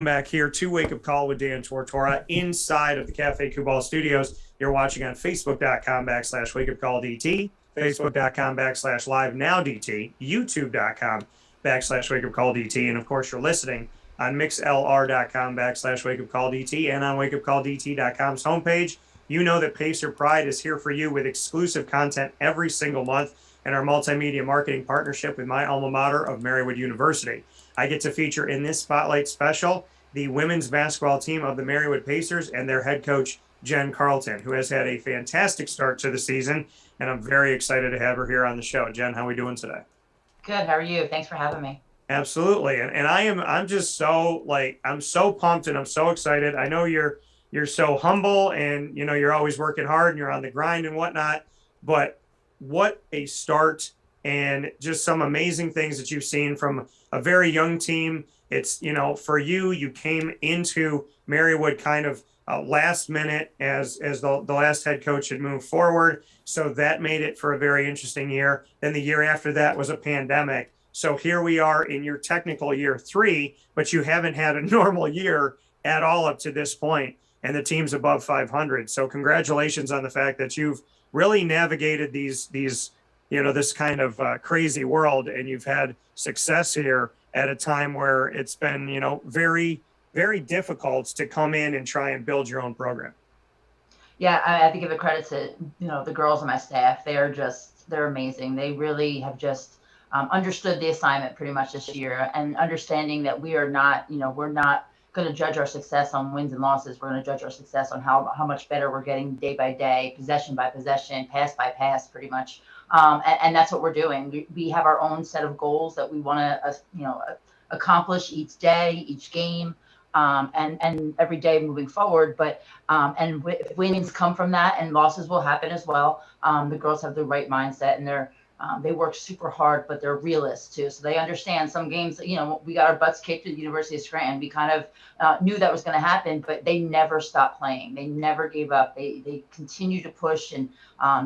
Back here to Wake Up Call with Dan Tortora inside of the Cafe Kubal Studios. You're watching on Facebook.com/Wake Up Call DT, Facebook.com/ Live Now DT, YouTube.com/Wake Up Call DT, and of course you're listening on MixLR.com/Wake Up Call DT and on WakeUpCallDT.com's homepage. You know that Pacer Pride is here for you with exclusive content every single month in our multimedia marketing partnership with my alma mater of Marywood University. I get to feature in this Spotlight special the women's basketball team of the Marywood Pacers and their head coach, Jen Carleton, who has had a fantastic start to the season, and I'm very excited to have her here on the show. Jen, how are we doing today? Good. How are you? Thanks for having me. Absolutely. And I'm just so I'm so pumped and I'm so excited. I know you're so humble and you're always working hard and you're on the grind and whatnot, but what a start and just some amazing things that you've seen from a very young team. It's, for you came into Marywood kind of last minute as the last head coach had moved forward. So that made it for a very interesting year. Then the year after that was a pandemic. So here we are in your technical year 3, but you haven't had a normal year at all up to this point, and the team's above 500. So congratulations on the fact that you've really navigated these this kind of crazy world, and you've had success here at a time where it's been very, very difficult to come in and try and build your own program. Yeah, I have to give a credit to the girls on my staff. They're amazing. They really have just understood the assignment pretty much this year, and understanding that we're not going to judge our success on wins and losses. We're going to judge our success on how much better we're getting day by day, possession by possession, pass by pass, pretty much. And that's what we're doing. We have our own set of goals that we want to accomplish each day, each game, and every day moving forward. But and wins come from that, and losses will happen as well. The girls have the right mindset, and they work super hard, but they're realists too. So they understand some games, we got our butts kicked at the University of Scranton. We kind of knew that was going to happen, but they never stopped playing. They never gave up. They continued to push and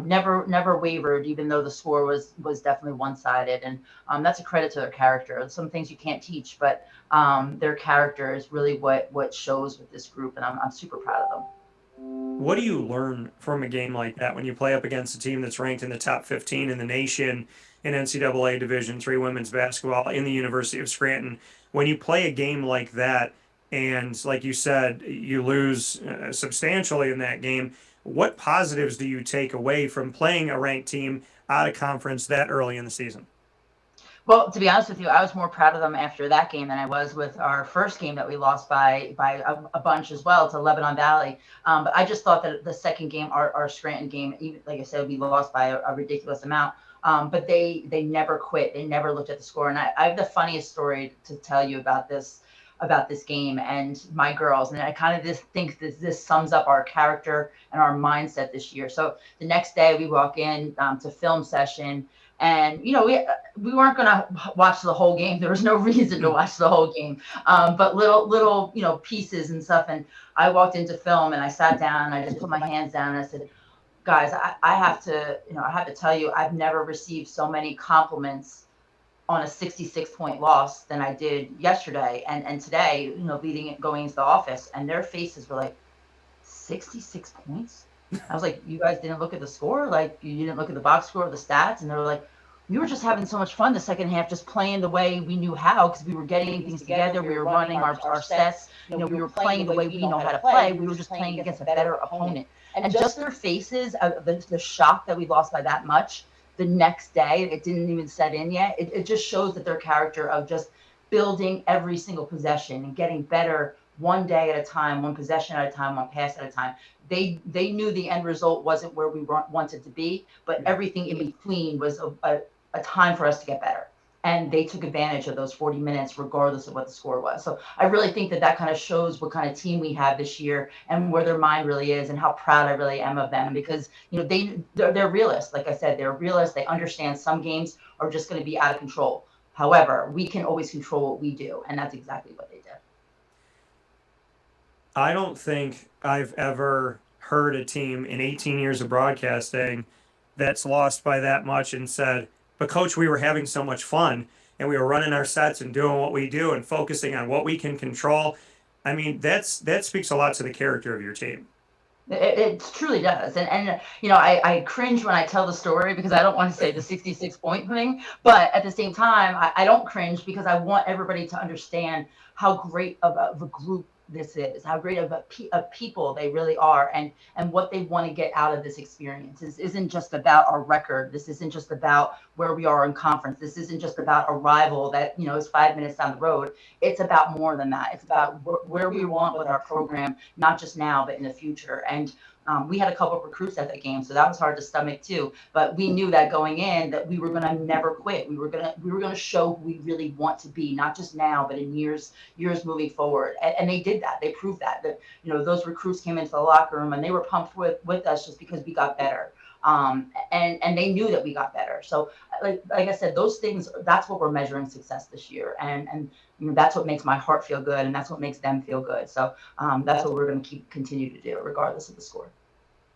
never wavered, even though the score was definitely one-sided. And that's a credit to their character. Some things you can't teach, but their character is really what shows with this group. And I'm super proud of them. What do you learn from a game like that when you play up against a team that's ranked in the top 15 in the nation in NCAA Division III women's basketball in the University of Scranton? When you play a game like that, and like you said, you lose substantially in that game, what positives do you take away from playing a ranked team out of conference that early in the season? Well, to be honest with you, I was more proud of them after that game than I was with our first game that we lost by a bunch as well to Lebanon Valley. But I just thought that the second game, our Scranton game, even like I said, we lost by a ridiculous amount. But they never quit. They never looked at the score. And I have the funniest story to tell you about this game and my girls. And I kind of just think that this sums up our character and our mindset this year. So the next day we walk in to film session. And we weren't going to watch the whole game. There was no reason to watch the whole game, but little pieces and stuff. And I walked into film and I sat down and I just put my hands down and I said, guys, I have to tell you, I've never received so many compliments on a 66-point loss than I did yesterday and today. Going into the office, and their faces were like, 66 points. I was like, you guys didn't look at the score? Like, you didn't look at the box score or the stats? And they were like, we were just having so much fun the second half, just playing the way we knew how, because we were getting things together. We were running our sets. We were playing the way we know how to play. We were just playing against a better opponent. And just their faces, the shock that we lost by that much the next day, it didn't even set in yet. It just shows that their character of just building every single possession and getting better one day at a time, one possession at a time, one pass at a time. They knew the end result wasn't where we wanted to be, but everything in between was a time for us to get better. And they took advantage of those 40 minutes, regardless of what the score was. So I really think that kind of shows what kind of team we have this year and where their mind really is and how proud I really am of them, because they're realists. Like I said, they're realists. They understand some games are just going to be out of control. However, we can always control what we do, and that's exactly what they did. I don't think I've ever heard a team in 18 years of broadcasting that's lost by that much and said, but coach, we were having so much fun and we were running our sets and doing what we do and focusing on what we can control. I mean, that speaks a lot to the character of your team. It truly does. And I cringe when I tell the story because I don't want to say the 66 point thing, but at the same time, I don't cringe because I want everybody to understand how great of a group this is, how great of people they really are, and what they want to get out of this experience. This isn't just about our record. This isn't just about where we are in conference. This isn't just about a rival that is 5 minutes down the road. It's about more than that. It's about where we want with our program, not just now, but in the future. And we had a couple of recruits at the game, so that was hard to stomach too. But we knew that going in that we were going to never quit. We were going to show who we really want to be, not just now, but in years moving forward. And they did that. They proved that those recruits came into the locker room and they were pumped with us just because we got better. And they knew that we got better. So like I said, those things, that's what we're measuring success this year. And that's what makes my heart feel good, and that's what makes them feel good. So that's what we're going to continue to do, regardless of the score.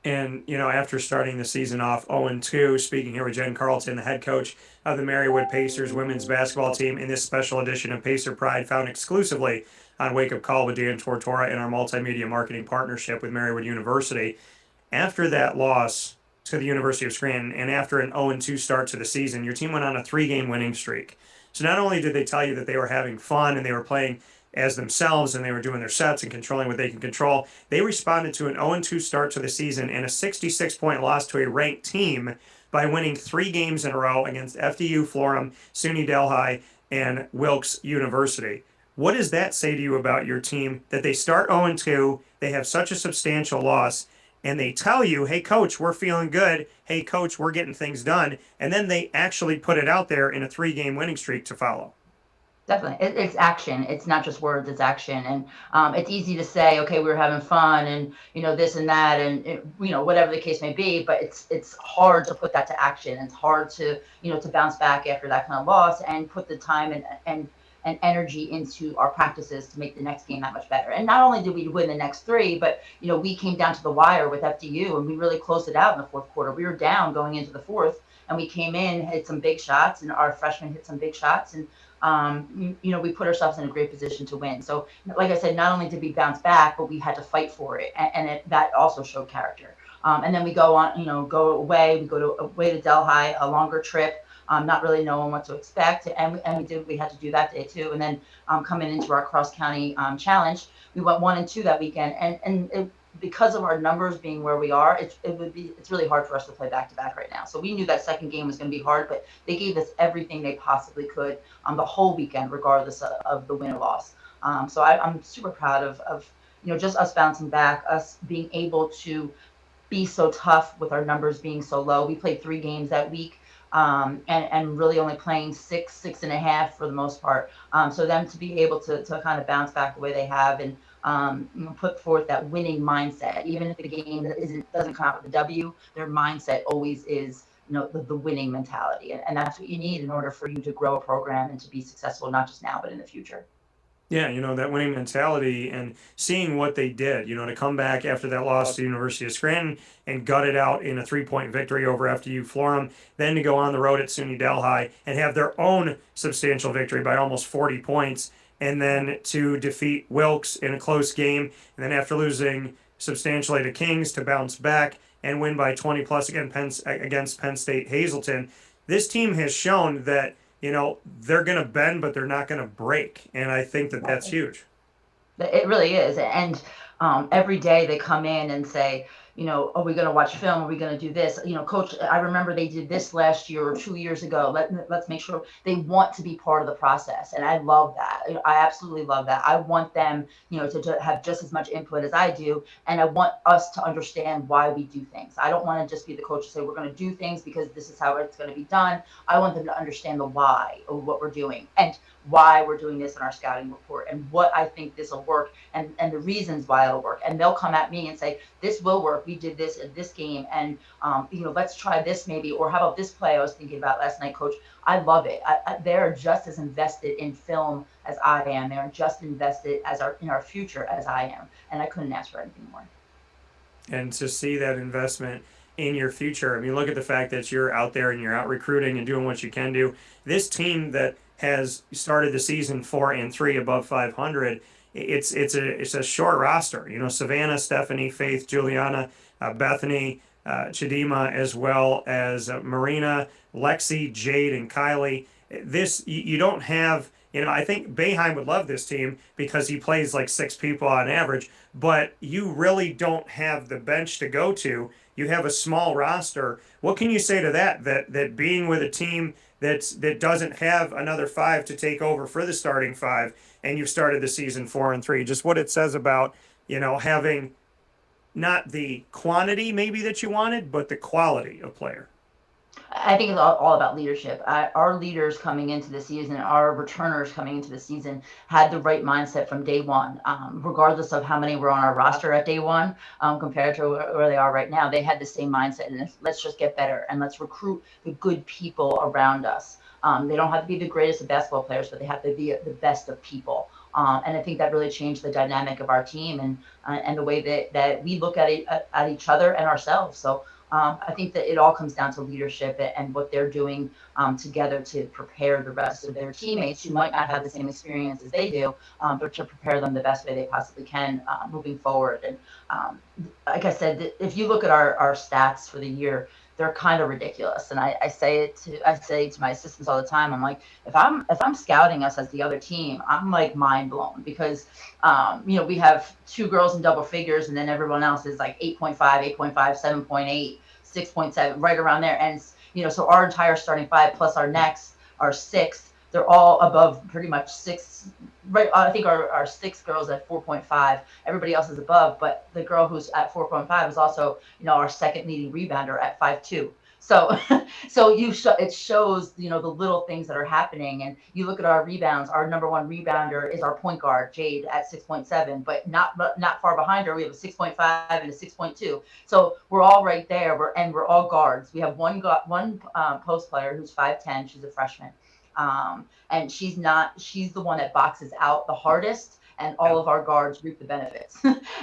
And, after starting the season off 0-2, speaking here with Jen Carleton, the head coach of the Marywood Pacers women's basketball team, in this special edition of Pacer Pride, found exclusively on Wake Up Call with Dan Tortora in our multimedia marketing partnership with Marywood University. After that loss to the University of Scranton and after an 0-2 start to the season, your team went on a 3-game winning streak. So not only did they tell you that they were having fun and they were playing as themselves and they were doing their sets and controlling what they can control, they responded to an 0-2 start to the season and a 66-point loss to a ranked team by winning 3 games in a row against FDU, Florham, SUNY Delhi, and Wilkes University. What does that say to you about your team that they start 0-2, they have such a substantial loss, and they tell you, hey, coach, we're feeling good. Hey, coach, we're getting things done. And then they actually put it out there in a 3-game winning streak to follow. Definitely. It's action. It's not just words, it's action. And it's easy to say, okay, we were having fun and, this and that and, whatever the case may be, but it's hard to put that to action. It's hard to, to bounce back after that kind of loss and put the time and energy into our practices to make the next game that much better. And not only did we win the next 3, but, we came down to the wire with FDU and we really closed it out in the fourth quarter. We were down going into the fourth and we came in, hit some big shots, and our freshmen hit some big shots. And we put ourselves in a great position to win. So, like I said, not only did we bounce back, but we had to fight for it, and that also showed character. And then we go on, go away. We go away to Delhi, a longer trip, not really knowing what to expect, and we had to do that day too. And then coming into our cross county challenge, we went 1-2 that weekend, and because of our numbers being where we are, it's really hard for us to play back to back right now. So we knew that second game was going to be hard, but they gave us everything they possibly could the whole weekend, regardless of the win or loss. So I'm super proud of just us bouncing back, us being able to be so tough with our numbers being so low. We played 3 games that week. And really only playing 6.5 for the most part. So them to be able to kind of bounce back the way they have and put forth that winning mindset, even if the game doesn't come out with a W, their mindset always is the winning mentality, and that's what you need in order for you to grow a program and to be successful, not just now but in the future. Yeah, that winning mentality and seeing what they did, to come back after that loss to the University of Scranton and gut it out in a 3-point victory over FDU Florham, then to go on the road at SUNY Delhi and have their own substantial victory by almost 40 points, and then to defeat Wilkes in a close game, and then after losing substantially to Kings to bounce back and win by 20 plus against Penn State Hazleton. This team has shown that they're going to bend, but they're not going to break. And I think that that's huge. It really is. And every day they come in and say, are we going to watch film? Are we going to do this? Coach, I remember they did this last year or 2 years ago. Let's make sure they want to be part of the process. And I love that. I absolutely love that. I want them, to have just as much input as I do. And I want us to understand why we do things. I don't want to just be the coach to say, we're going to do things because this is how it's going to be done. I want them to understand the why of what we're doing and why we're doing this in our scouting report and what I think this will work and the reasons why it'll work. And they'll come at me and say, this will work. We did this in this game. And, let's try this maybe. Or how about this play I was thinking about last night, coach? I love it. They're just as invested in film as I am. They're just invested in our future as I am. And I couldn't ask for anything more. And to see that investment in your future, I mean, look at the fact that you're out there and you're out recruiting and doing what you can do. This team that has started the season 4-3 above 500, it's a short roster. Savannah, Stephanie, Faith, Juliana, Bethany, Chidima, as well as Marina, Lexi, Jade, and Kylie. This you don't have. I think Boeheim would love this team because he plays like six people on average, but you really don't have the bench to go to. You have a small roster. What can you say to that? That being with a team that doesn't have another five to take over for the starting five, and you've started the season 4-3. Just what it says about having not the quantity maybe that you wanted, but the quality of player. I think it's all about leadership. Our leaders coming into the season, our returners coming into the season, had the right mindset from day one. Regardless of how many were on our roster at day one, compared to where they are right now, they had the same mindset. And let's just get better and let's recruit the good people around us. They don't have to be the greatest of basketball players, but they have to be the best of people. And I think that really changed the dynamic of our team and the way that we look at each other and ourselves. So I think that it all comes down to leadership and what they're doing together to prepare the rest of their teammates who might not have the same experience as they do, but to prepare them the best way they possibly can moving forward. And like I said, if you look at our stats for the year, they're kind of ridiculous. And I say to my assistants all the time, I'm like, if I'm scouting us as the other team, I'm like mind blown because we have two girls in double figures and then everyone else is like 8.5, 8.5, 7.8, 6.7, right around there. And so our entire starting five plus our sixth, they're all above pretty much six. Right, I think our six girls at 4.5. Everybody else is above, but the girl who's at 4.5 is also, our second leading rebounder at 5.2. So, it shows, the little things that are happening. And you look at our rebounds. Our number one rebounder is our point guard, Jade, at 6.7, but not far behind her. We have a 6.5 and a 6.2. So we're all right there. We're all guards. We have one post player who's 5'10". She's a freshman. And she's the one that boxes out the hardest, and all of our guards reap the benefits.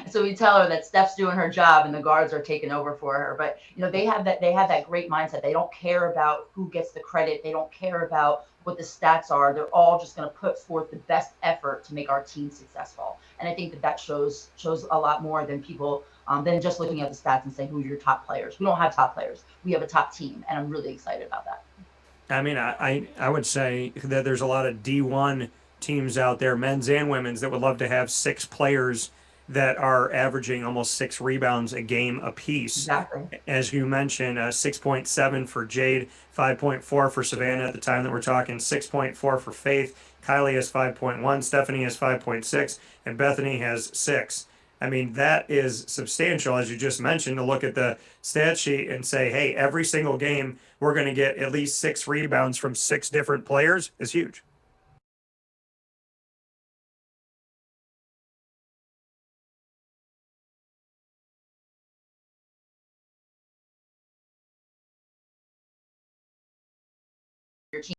So we tell her that Steph's doing her job and the guards are taking over for her. But they have that great mindset. They don't care about who gets the credit. They don't care about what the stats are. They're all just going to put forth the best effort to make our team successful. And I think that shows a lot more than people than just looking at the stats and saying who's your top players. We don't have top players. We have a top team, and I'm really excited about that. I mean, I would say that there's a lot of D1 teams out there, men's and women's, that would love to have six players that are averaging almost six rebounds a game apiece. Exactly. As you mentioned, 6.7 for Jade, 5.4 for Savannah at the time that we're talking, 6.4 for Faith. Kylie has 5.1, Stephanie has 5.6, and Bethany has 6. I mean, that is substantial, as you just mentioned, to look at the stat sheet and say, hey, every single game we're going to get at least six rebounds from six different players is huge. Your team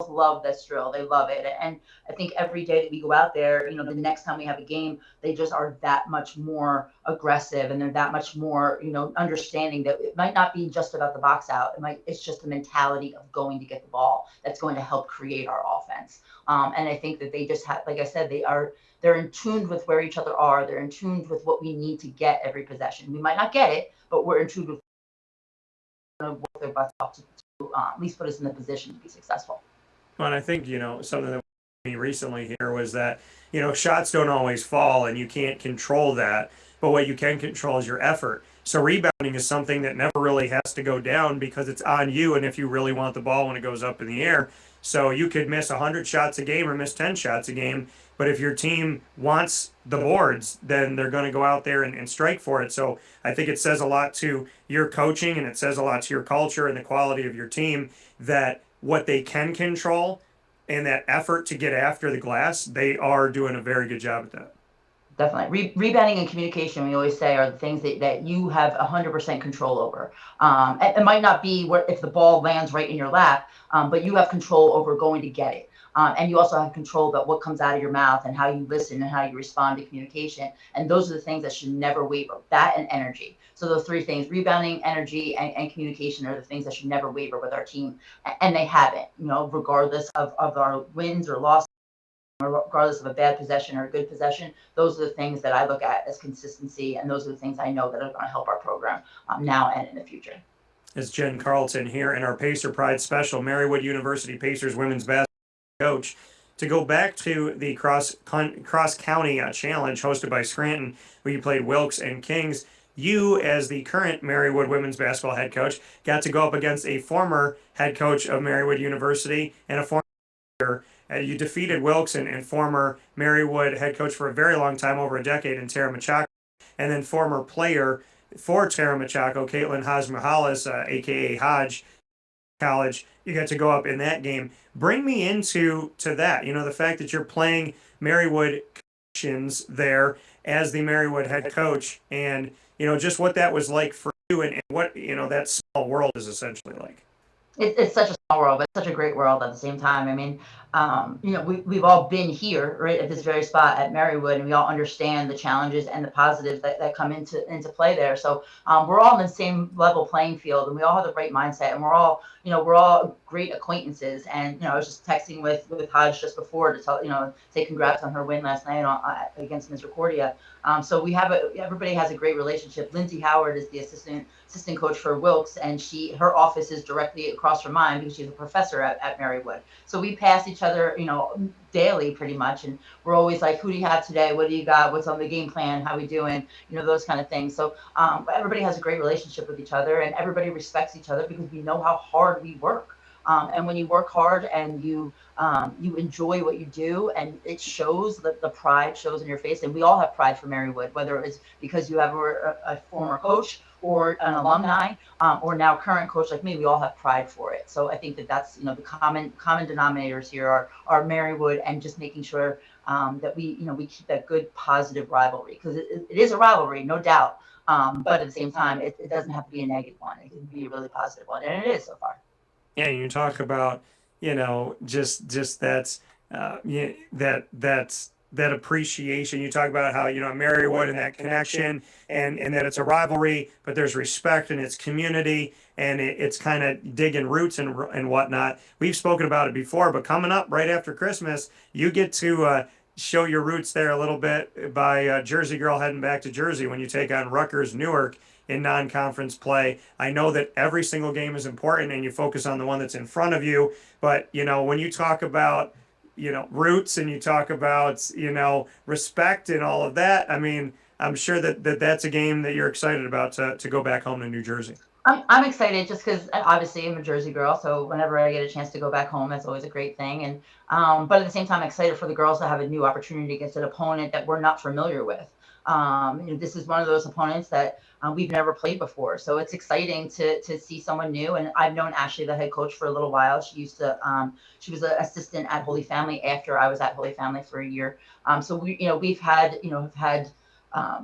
love this drill. They love it. And I think every day that we go out there, the next time we have a game, they just are that much more aggressive and they're that much more, understanding that it might not be just about the box out. It's just a mentality of going to get the ball that's going to help create our offense. And I think that they just have, like I said, they're in tune with where each other are. They're in tune with what we need to get every possession. We might not get it, but we're in tune with work their butts off to at least put us in the position to be successful. Well, and I think, something that me recently here was that, shots don't always fall and you can't control that. But what you can control is your effort. So rebounding is something that never really has to go down because it's on you. And if you really want the ball when it goes up in the air, so you could miss 100 shots a game or miss 10 shots a game. But if your team wants the boards, then they're going to go out there and strike for it. So I think it says a lot to your coaching and it says a lot to your culture and the quality of your team that what they can control and that effort to get after the glass, they are doing a very good job at that. Definitely. Rebounding and communication, we always say, are the things that you have 100% control over. It might not be if the ball lands right in your lap, but you have control over going to get it. And you also have control about what comes out of your mouth and how you listen and how you respond to communication. And those are the things that should never waver, that and energy. So those three things, rebounding, energy, and communication, are the things that should never waver with our team. And they haven't, regardless of our wins or losses. regardless of a bad possession or a good possession. Those are the things that I look at as consistency, and those are the things I know that are going to help our program now and in the future. It's Jen Carleton here in our Pacer Pride special, Marywood University Pacers women's basketball coach. To go back to the cross county challenge hosted by Scranton, where you played Wilkes and Kings, you, as the current Marywood women's basketball head coach, got to go up against a former head coach of Marywood University and a former you defeated Wilkes and former Marywood head coach for a very long time, over a decade, in Tara Machako, and then former player for Tara Machako, Caitlin Hajmahalis, aka Hodge College. You got to go up in that game. Bring me into that. The fact that you're playing Marywood connections there as the Marywood head coach, and just what that was like for you, and what that small world is essentially like. It's such a small world, but such a great world at the same time. I mean, we've all been here, right, at this very spot at Marywood, and we all understand the challenges and the positives that come into play there. So we're all in the same level playing field, and we all have the right mindset, and we're all great acquaintances. And I was just texting with Hodge just before to say congrats on her win last night against Misericordia. So everybody has a great relationship. Lindsay Howard is the assistant coach for Wilkes, and her office is directly across from mine because she's a professor at Marywood. So we pass each other, daily pretty much, and we're always like, who do you have today? What do you got? What's on the game plan? How we doing? Those kind of things. So everybody has a great relationship with each other, and everybody respects each other because we know how hard we work. And when you work hard and you enjoy what you do, and it shows, that the pride shows in your face. And we all have pride for Marywood, whether it's because you have a former coach or an alumni, or now current coach like me. We all have pride for it. So I think that's the common denominators here are Marywood, and just making sure that we keep that good positive rivalry, because it is a rivalry, no doubt. But at the same time, it doesn't have to be a negative one. It can be a really positive one, and it is so far. Yeah, you talk about just yeah, that appreciation. You talk about how Marywood and that connection, and that it's a rivalry, but there's respect, and it's community, and it's kind of digging roots and whatnot. We've spoken about it before, but coming up right after Christmas, you get to show your roots there a little bit by Jersey Girl heading back to Jersey when you take on Rutgers Newark in non-conference play. I know that every single game is important, and you focus on the one that's in front of you. But when you talk about roots, and you talk about respect and all of that, I mean, I'm sure that's a game that you're excited about to go back home to New Jersey. I'm excited just because obviously I'm a Jersey girl, so whenever I get a chance to go back home, that's always a great thing. And but at the same time, I'm excited for the girls to have a new opportunity against an opponent that we're not familiar with. This is one of those opponents that we've never played before, so it's exciting to see someone new. And I've known Ashley, the head coach, for a little while. She was an assistant at Holy Family after I was at Holy Family for a year. So we've had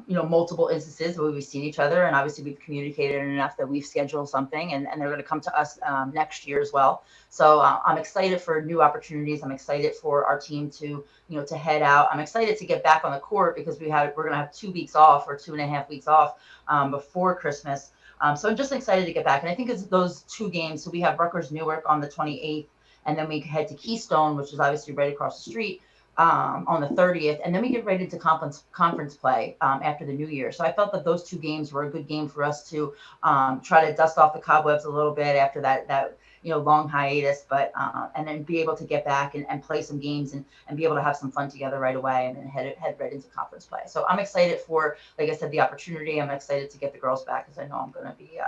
multiple instances where we've seen each other, and obviously we've communicated enough that we've scheduled something, and they're going to come to us next year as well. So I'm excited for new opportunities. I'm excited for our team to head out. I'm excited to get back on the court because we're going to have 2 weeks off, or 2.5 weeks off before Christmas. So I'm just excited to get back. And I think it's those 2 games. So we have Rutgers Newark on the 28th, and then we head to Keystone, which is obviously right across the street, on the 30th, and then we get right into conference play after the new year. So I felt that those 2 games were a good game for us to try to dust off the cobwebs a little bit after that long hiatus, but and then be able to get back and play some games, and be able to have some fun together right away, and then head right into conference play. So I'm excited for, like I said, the opportunity. I'm excited to get the girls back, because I know I'm going to be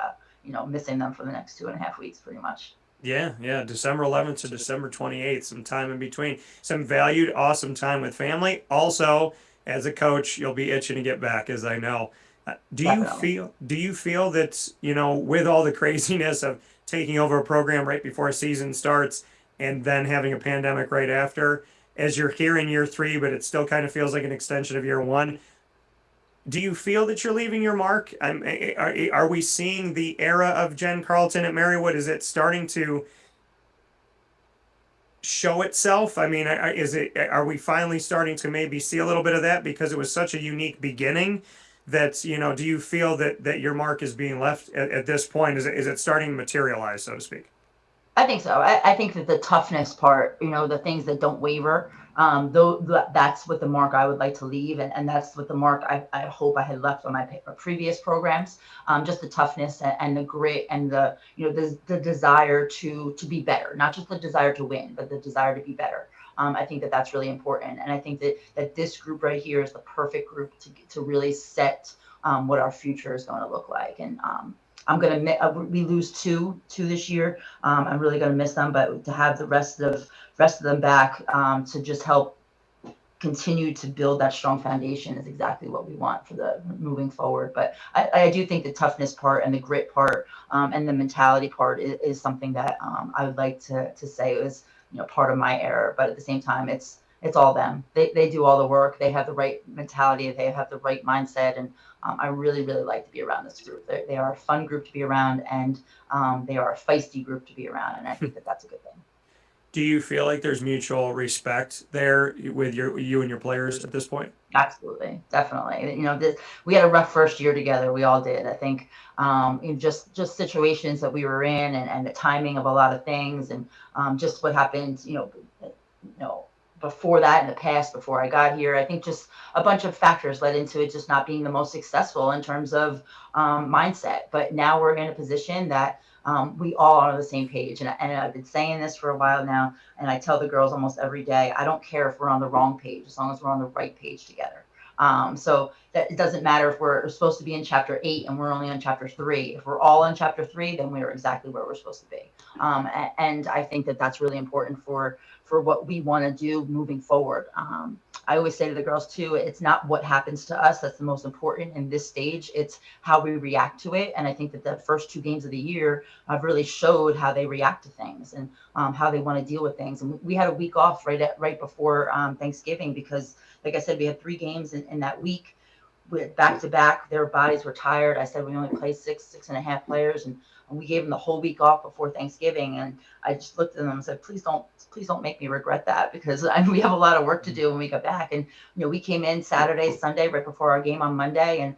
missing them for the next 2.5 weeks pretty much. Yeah. December 11th to December 28th, some time in between. Some valued, awesome time with family. Also, as a coach, you'll be itching to get back, as I know. Definitely. Do you feel that, with all the craziness of taking over a program right before a season starts, and then having a pandemic right after, as you're here in year 3, but it still kind of feels like an extension of year 1, do you feel that you're leaving your mark? Are we seeing the era of Jen Carleton at Marywood? Is it starting to show itself? I mean, are we finally starting to maybe see a little bit of that, because it was such a unique beginning? That do you feel that your mark is being left at this point? Is it starting to materialize, so to speak? I think so. I think that the toughness part, the things that don't waver, though that's what the mark I would like to leave, and that's what the mark I hope I had left on my previous programs. Just the toughness and the grit and the desire to be better, not just the desire to win, but the desire to be better. I think that that's really important, and I think that this group right here is the perfect group to really set what our future is going to look like. And we lose two this year. I'm really going to miss them, but to have the rest of them back to just help continue to build that strong foundation is exactly what we want for the moving forward. But I do think the toughness part and the grit part and the mentality part is something that I would like to say was part of my era. But at the same time, it's all them. They do all the work. They have the right mentality. They have the right mindset. And I really, really like to be around this group. They are a fun group to be around, and they are a feisty group to be around. And I think that that's a good thing. Do you feel like there's mutual respect there with you and your players at this point? Absolutely, definitely. We had a rough first year together. We all did. I think in just situations that we were in, and the timing of a lot of things, and just what happened, before that in the past, before I got here. I think just a bunch of factors led into it just not being the most successful in terms of mindset. But now we're in a position that we all are on the same page. And I've been saying this for a while now, and I tell the girls almost every day, I don't care if we're on the wrong page as long as we're on the right page together. So that it doesn't matter if we're supposed to be in chapter 8 and we're only on chapter 3. If we're all in chapter 3, then we're exactly where we're supposed to be. And I think that that's really important for what we want to do moving forward. I always say to the girls too, it's not what happens to us that's the most important in this stage. It's how we react to it. And I think that the first 2 games of the year have really showed how they react to things and how they want to deal with things. And we had a week off right before Thanksgiving because, like I said, we had 3 games in that week. With back to back, their bodies were tired. I said we only play 6.5 players, and we gave them the whole week off before Thanksgiving. And I just looked at them and said, please don't make me regret that, because we have a lot of work to do when we get back. And we came in Saturday, Sunday, right before our game on Monday, and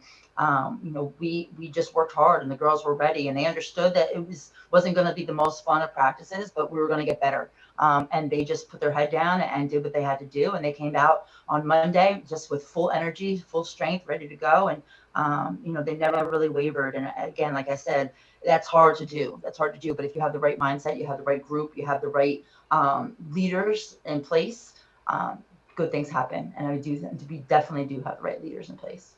we just worked hard, and the girls were ready, and they understood that it wasn't going to be the most fun of practices, but we were going to get better. And they just put their head down and did what they had to do. And they came out on Monday just with full energy, full strength, ready to go. And, they never really wavered. And again, like I said, that's hard to do. That's hard to do. But if you have the right mindset, you have the right group, you have the right leaders in place, good things happen. And we definitely do have the right leaders in place.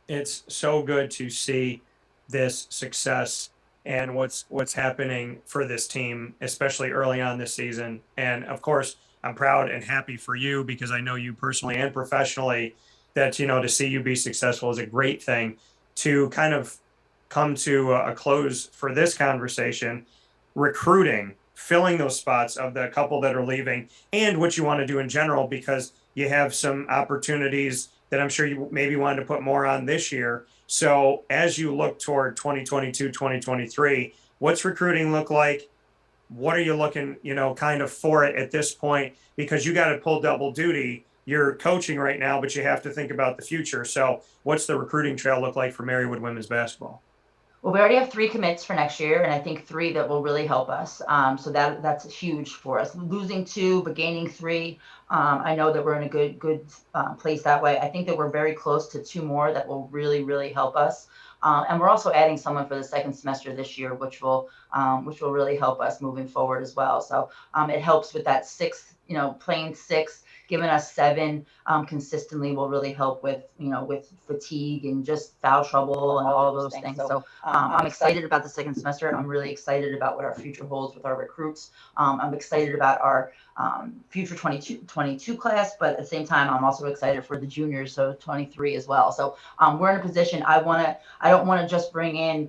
It's so good to see this success and what's happening for this team, especially early on this season. And of course, I'm proud and happy for you because I know you personally and professionally that to see you be successful is a great thing. To kind of come to a close for this conversation, recruiting, filling those spots of the couple that are leaving, and what you want to do in general, because you have some opportunities that I'm sure you maybe wanted to put more on this year. So as you look toward 2022, 2023, what's recruiting look like? What are you looking, kind of for it at this point? Because you got to pull double duty. You're coaching right now, but you have to think about the future. So what's the recruiting trail look like for Marywood women's basketball? Well, we already have 3 commits for next year, and I think 3 that will really help us. So that's huge for us. Losing 2, but gaining 3. I know that we're in a good place that way. I think that we're very close to 2 more that will really, really help us. And we're also adding someone for the second semester this year, which will really help us moving forward as well. So it helps with that 6, playing 6. Giving us 7 consistently will really help with fatigue and just foul trouble and all of those things. So I'm excited about the second semester. I'm really excited about what our future holds with our recruits. I'm excited about our future 22 class, but at the same time, I'm also excited for the juniors, so 23 as well. So we're in a position. I don't want to just bring in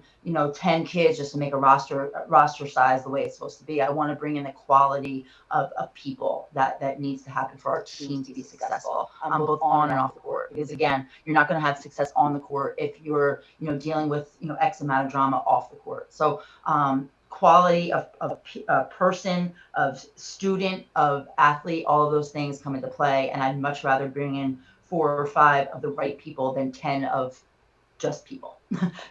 10 kids just to make a roster size the way it's supposed to be. I want to bring in the quality of people that needs to happen for our team to be successful, both on and off the court. Because again, you're not going to have success on the court if you're dealing with X amount of drama off the court. So quality of person, of student, of athlete, all of those things come into play. And I'd much rather bring in 4 or 5 of the right people than 10 of just people.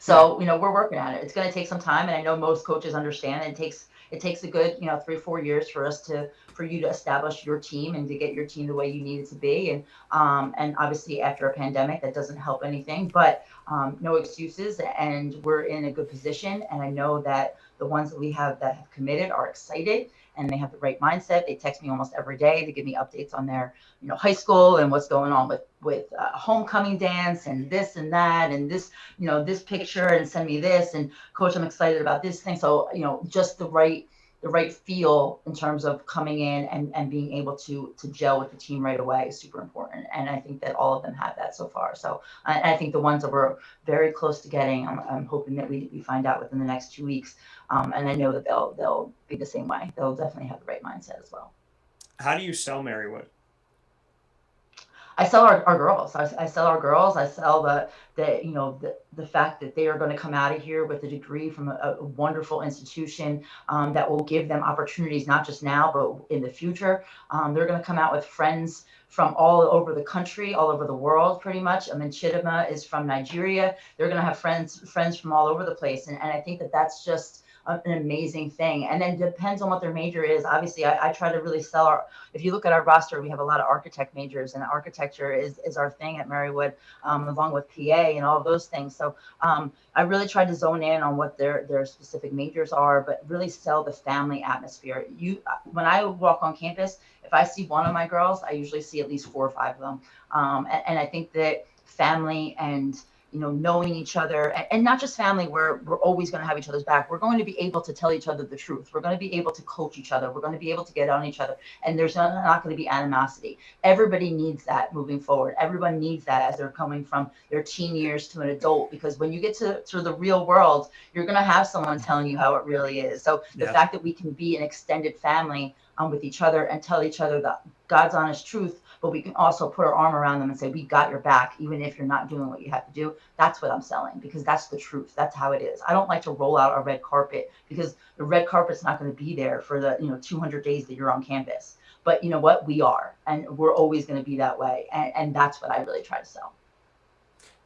So we're working on it. It's going to take some time, and I know most coaches understand it takes it takes a good, 3 or 4 years for you to establish your team and to get your team the way you need it to be. And obviously after a pandemic, that doesn't help anything, but no excuses, and we're in a good position. And I know that the ones that we have that have committed are excited and they have the right mindset. They text me almost every day to give me updates on their, high school and what's going on with homecoming dance and this and that and this, this picture, and send me this, and coach, I'm excited about this thing. So, just the right feel in terms of coming in and being able to gel with the team right away is super important. And I think that all of them have that so far. So I think the ones that we're very close to getting, I'm hoping that we find out within the next 2 weeks. And I know that they'll be the same way. They'll definitely have the right mindset as well. How do you sell Marywood? I sell our girls. I sell our girls. I sell the fact that they are going to come out of here with a degree from a wonderful institution that will give them opportunities, not just now, but in the future. They're going to come out with friends from all over the country, all over the world, pretty much. I mean, Chidima is from Nigeria. They're going to have friends from all over the place. And I think that that's just an amazing thing. And then it depends on what their major is. Obviously, I try to really sell if you look at our roster, we have a lot of architect majors, and architecture is our thing at Marywood, along with PA and all of those things. So I really try to zone in on what their specific majors are, but really sell the family atmosphere. When I walk on campus, if I see one of my girls, I usually see at least 4 or 5 of them. And I think that family and knowing each other, and not just family where we're always going to have each other's back. We're going to be able to tell each other the truth. We're going to be able to coach each other. We're going to be able to get on each other. And there's not going to be animosity. Everybody needs that moving forward. Everyone needs that as they're coming from their teen years to an adult, because when you get to the real world, you're going to have someone telling you how it really is. So the fact that we can be an extended family with each other and tell each other the God's honest truth, but we can also put our arm around them and say, we got your back, even if you're not doing what you have to do. That's what I'm selling, because that's the truth. That's how it is. I don't like to roll out a red carpet, because the red carpet's not going to be there for the 200 days that you're on campus. But you know what? We are, and we're always going to be that way. And that's what I really try to sell.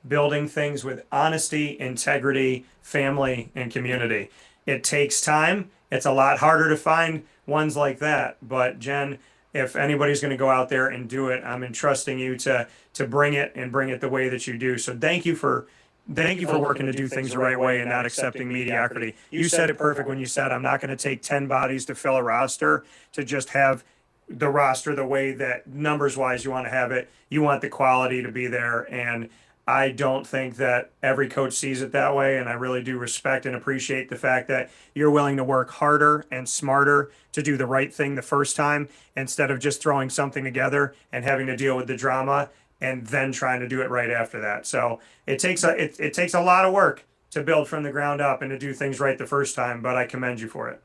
Building things with honesty, integrity, family, and community. It takes time. It's a lot harder to find ones like that. But Jen, if anybody's going to go out there and do it, I'm entrusting you to bring it and bring it the way that you do. So thank you for working to do things the right way and not accepting mediocrity. You said it perfect when you said, I'm not going to take 10 bodies to fill a roster to just have the roster the way that numbers wise you want to have it. You want the quality to be there. And I don't think that every coach sees it that way. And I really do respect and appreciate the fact that you're willing to work harder and smarter to do the right thing the first time, instead of just throwing something together and having to deal with the drama and then trying to do it right after that. So it takes a lot of work to build from the ground up and to do things right the first time, but I commend you for it.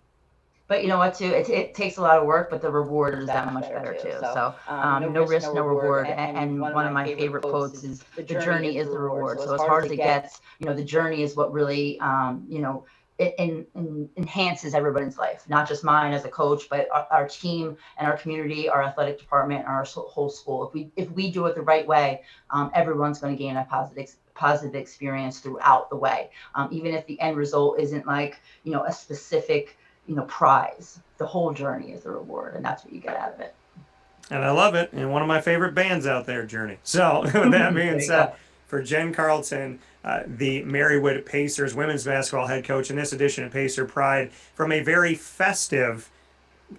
But you know what, too? It takes a lot of work, but the reward is that much better, too. So no risk, no reward. And one of my favorite quotes is, the journey is the reward. So as hard as it gets, the journey is what really, it enhances everybody's life, not just mine as a coach, but our team and our community, our athletic department, and our whole school. If we do it the right way, everyone's going to gain a positive experience throughout the way. Even if the end result isn't like, a specific prize, the whole journey is the reward, and that's what you get out of it. And I love it. And one of my favorite bands out there, Journey. So with that being said, for Jen Carleton, the Marywood Pacers women's basketball head coach in this edition of Pacer Pride, from a very festive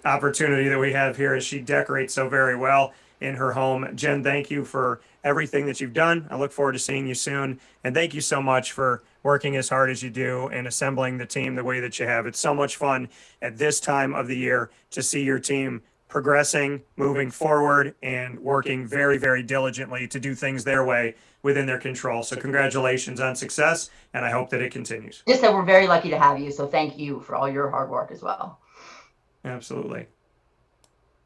opportunity that we have here as she decorates so very well in her home. Jen, thank you for everything that you've done. I look forward to seeing you soon. And thank you so much for working as hard as you do and assembling the team the way that you have. It's so much fun at this time of the year to see your team progressing, moving forward, and working very, very diligently to do things their way within their control. So congratulations on success, and I hope that it continues. Just that we're very lucky to have you. So thank you for all your hard work as well. Absolutely.